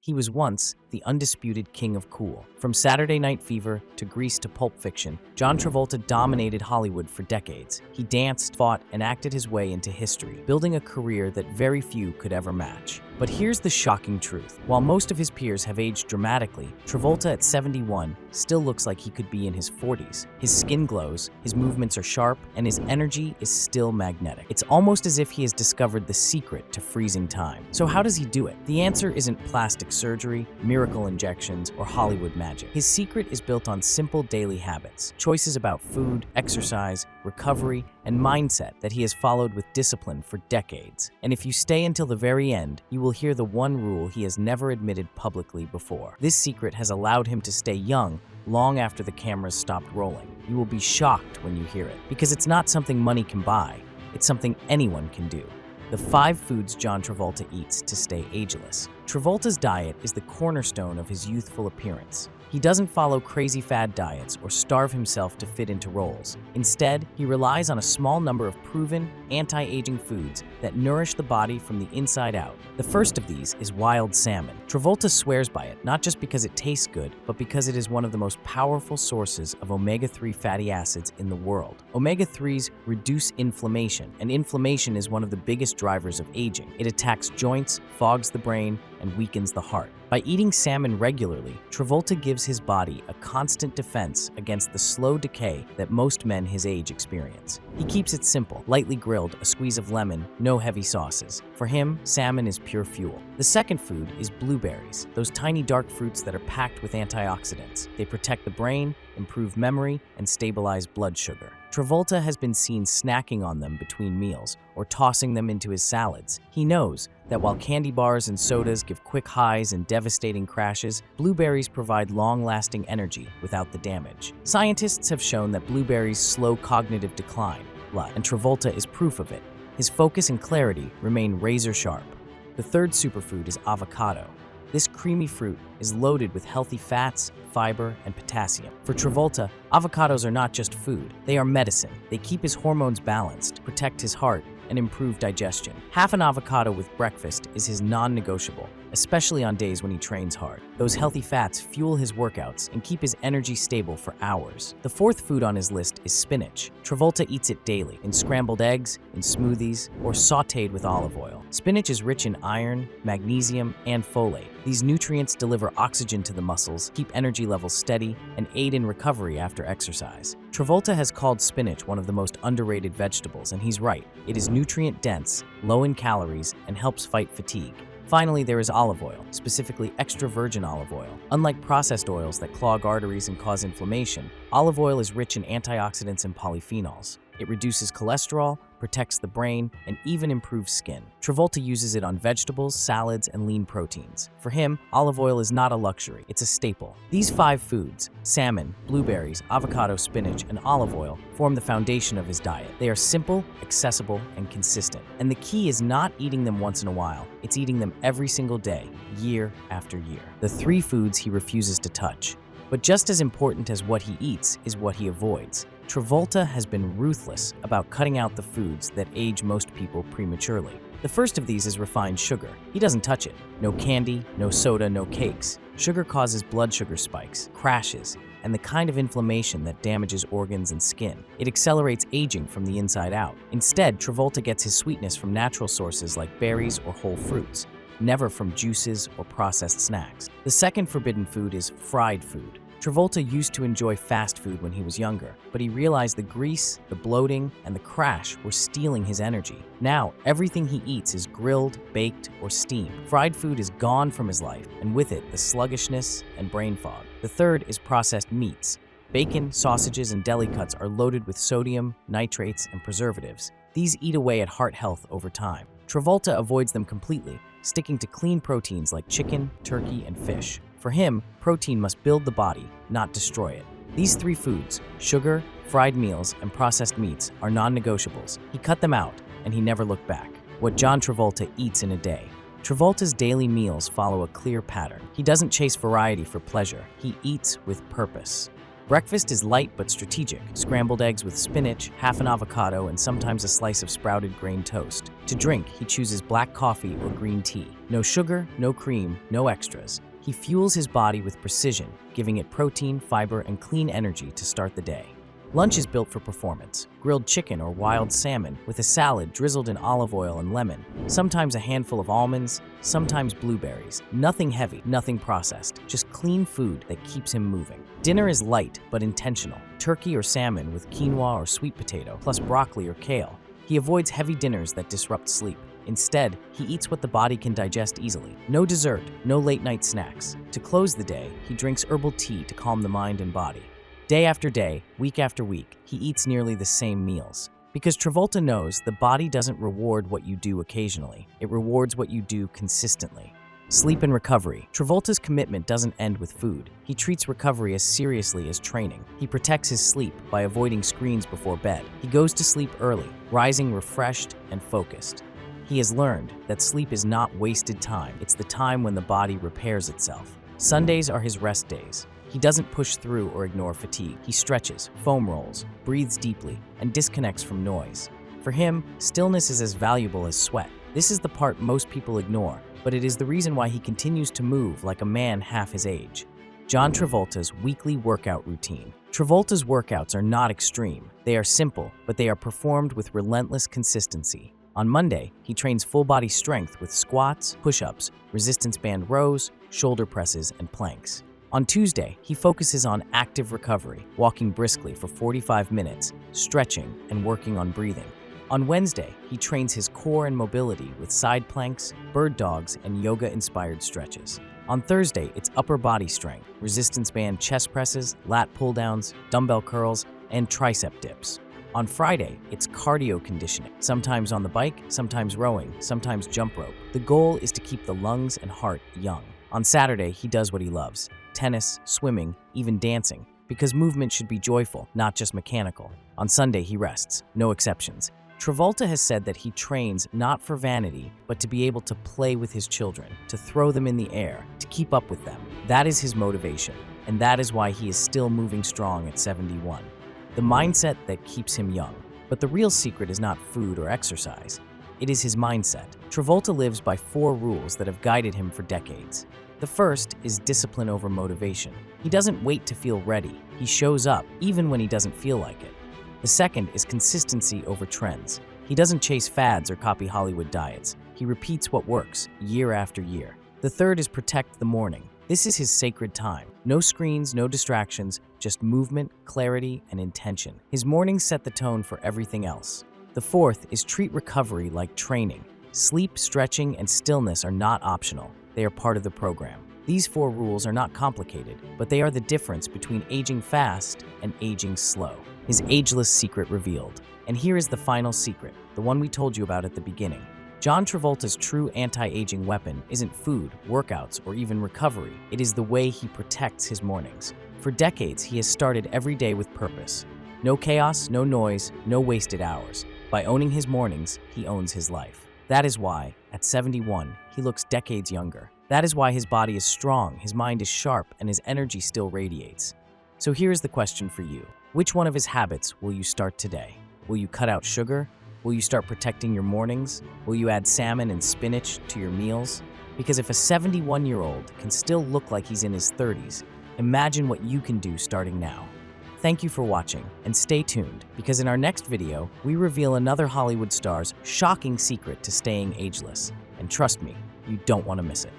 He was once the undisputed king of cool. From Saturday Night Fever to Grease to Pulp Fiction, John Travolta dominated Hollywood for decades. He danced, fought, and acted his way into history, building a career that very few could ever match. But here's the shocking truth. While most of his peers have aged dramatically, Travolta at 71 still looks like he could be in his 40s. His skin glows, his movements are sharp, and his energy is still magnetic. It's almost as if he has discovered the secret to freezing time. So how does he do it? The answer isn't plastic surgery, miracle injections, or Hollywood magic. His secret is built on simple daily habits, choices about food, exercise, recovery, and mindset that he has followed with discipline for decades. And if you stay until the very end, you will hear the one rule he has never admitted publicly before. This secret has allowed him to stay young long after the cameras stopped rolling. You will be shocked when you hear it, because it's not something money can buy, it's something anyone can do. The 5 foods John Travolta eats to stay ageless. Travolta's diet is the cornerstone of his youthful appearance. He doesn't follow crazy fad diets or starve himself to fit into roles. Instead, he relies on a small number of proven, anti-aging foods that nourish the body from the inside out. The first of these is wild salmon. Travolta swears by it, not just because it tastes good, but because it is one of the most powerful sources of omega-3 fatty acids in the world. Omega-3s reduce inflammation, and inflammation is one of the biggest drivers of aging. It attacks joints, fogs the brain, and weakens the heart. By eating salmon regularly, Travolta gives his body a constant defense against the slow decay that most men his age experience. He keeps it simple, lightly grilled, a squeeze of lemon, no heavy sauces. For him, salmon is pure fuel. The second food is blueberries, those tiny dark fruits that are packed with antioxidants. They protect the brain, improve memory, and stabilize blood sugar. Travolta has been seen snacking on them between meals or tossing them into his salads. He knows that while candy bars and sodas give quick highs and devastating crashes, blueberries provide long-lasting energy without the damage. Scientists have shown that blueberries slow cognitive decline, and Travolta is proof of it. His focus and clarity remain razor-sharp. The third superfood is avocado. This creamy fruit is loaded with healthy fats, fiber, and potassium. For Travolta, avocados are not just food, they are medicine. They keep his hormones balanced, protect his heart, and improve digestion. Half an avocado with breakfast is his non-negotiable, especially on days when he trains hard. Those healthy fats fuel his workouts and keep his energy stable for hours. The fourth food on his list is spinach. Travolta eats it daily, in scrambled eggs, in smoothies, or sautéed with olive oil. Spinach is rich in iron, magnesium, and folate. These nutrients deliver oxygen to the muscles, keep energy levels steady, and aid in recovery after exercise. Travolta has called spinach one of the most underrated vegetables, and he's right. It is nutrient-dense, low in calories, and helps fight fatigue. Finally, there is olive oil, specifically extra virgin olive oil. Unlike processed oils that clog arteries and cause inflammation, olive oil is rich in antioxidants and polyphenols. It reduces cholesterol, protects the brain, and even improves skin. Travolta uses it on vegetables, salads, and lean proteins. For him, olive oil is not a luxury, it's a staple. These 5 foods, salmon, blueberries, avocado, spinach, and olive oil, form the foundation of his diet. They are simple, accessible, and consistent. And the key is not eating them once in a while, it's eating them every single day, year after year. The 3 foods he refuses to touch. But just as important as what he eats is what he avoids. Travolta has been ruthless about cutting out the foods that age most people prematurely. The first of these is refined sugar. He doesn't touch it. No candy, no soda, no cakes. Sugar causes blood sugar spikes, crashes, and the kind of inflammation that damages organs and skin. It accelerates aging from the inside out. Instead, Travolta gets his sweetness from natural sources like berries or whole fruits, never from juices or processed snacks. The second forbidden food is fried food. Travolta used to enjoy fast food when he was younger, but he realized the grease, the bloating, and the crash were stealing his energy. Now, everything he eats is grilled, baked, or steamed. Fried food is gone from his life, and with it, the sluggishness and brain fog. The third is processed meats. Bacon, sausages, and deli cuts are loaded with sodium, nitrates, and preservatives. These eat away at heart health over time. Travolta avoids them completely, sticking to clean proteins like chicken, turkey, and fish. For him, protein must build the body, not destroy it. These 3 foods, sugar, fried meals, and processed meats, are non-negotiables. He cut them out, and he never looked back. What John Travolta eats in a day. Travolta's daily meals follow a clear pattern. He doesn't chase variety for pleasure. He eats with purpose. Breakfast is light but strategic. Scrambled eggs with spinach, half an avocado, and sometimes a slice of sprouted grain toast. To drink, he chooses black coffee or green tea. No sugar, no cream, no extras. He fuels his body with precision, giving it protein, fiber, and clean energy to start the day. Lunch is built for performance. Grilled chicken or wild salmon with a salad drizzled in olive oil and lemon. Sometimes a handful of almonds, sometimes blueberries. Nothing heavy, nothing processed. Just clean food that keeps him moving. Dinner is light but intentional. Turkey or salmon with quinoa or sweet potato, plus broccoli or kale. He avoids heavy dinners that disrupt sleep. Instead, he eats what the body can digest easily. No dessert, no late-night snacks. To close the day, he drinks herbal tea to calm the mind and body. Day after day, week after week, he eats nearly the same meals. Because Travolta knows the body doesn't reward what you do occasionally, it rewards what you do consistently. Sleep and recovery. Travolta's commitment doesn't end with food. He treats recovery as seriously as training. He protects his sleep by avoiding screens before bed. He goes to sleep early, rising refreshed and focused. He has learned that sleep is not wasted time, it's the time when the body repairs itself. Sundays are his rest days. He doesn't push through or ignore fatigue. He stretches, foam rolls, breathes deeply, and disconnects from noise. For him, stillness is as valuable as sweat. This is the part most people ignore, but it is the reason why he continues to move like a man half his age. John Travolta's weekly workout routine. Travolta's workouts are not extreme. They are simple, but they are performed with relentless consistency. On Monday, he trains full-body strength with squats, push-ups, resistance band rows, shoulder presses, and planks. On Tuesday, he focuses on active recovery, walking briskly for 45 minutes, stretching, and working on breathing. On Wednesday, he trains his core and mobility with side planks, bird dogs, and yoga-inspired stretches. On Thursday, it's upper body strength, resistance band chest presses, lat pull-downs, dumbbell curls, and tricep dips. On Friday, it's cardio conditioning, sometimes on the bike, sometimes rowing, sometimes jump rope. The goal is to keep the lungs and heart young. On Saturday, he does what he loves: tennis, swimming, even dancing, because movement should be joyful, not just mechanical. On Sunday, he rests, no exceptions. Travolta has said that he trains not for vanity, but to be able to play with his children, to throw them in the air, to keep up with them. That is his motivation, and that is why he is still moving strong at 71. The mindset that keeps him young. But the real secret is not food or exercise. It is his mindset. Travolta lives by 4 rules that have guided him for decades. The first is discipline over motivation. He doesn't wait to feel ready. He shows up, even when he doesn't feel like it. The second is consistency over trends. He doesn't chase fads or copy Hollywood diets. He repeats what works, year after year. The third is protect the morning. This is his sacred time. No screens, no distractions, just movement, clarity, and intention. His mornings set the tone for everything else. The fourth is treat recovery like training. Sleep, stretching, and stillness are not optional. They are part of the program. These 4 rules are not complicated, but they are the difference between aging fast and aging slow. His ageless secret revealed. And here is the final secret, the one we told you about at the beginning. John Travolta's true anti-aging weapon isn't food, workouts, or even recovery. It is the way he protects his mornings. For decades, he has started every day with purpose. No chaos, no noise, no wasted hours. By owning his mornings, he owns his life. That is why, at 71, he looks decades younger. That is why his body is strong, his mind is sharp, and his energy still radiates. So here's the question for you. Which one of his habits will you start today? Will you cut out sugar? Will you start protecting your mornings? Will you add salmon and spinach to your meals? Because if a 71-year-old can still look like he's in his 30s, imagine what you can do starting now. Thank you for watching, and stay tuned, because in our next video, we reveal another Hollywood star's shocking secret to staying ageless. And trust me, you don't want to miss it.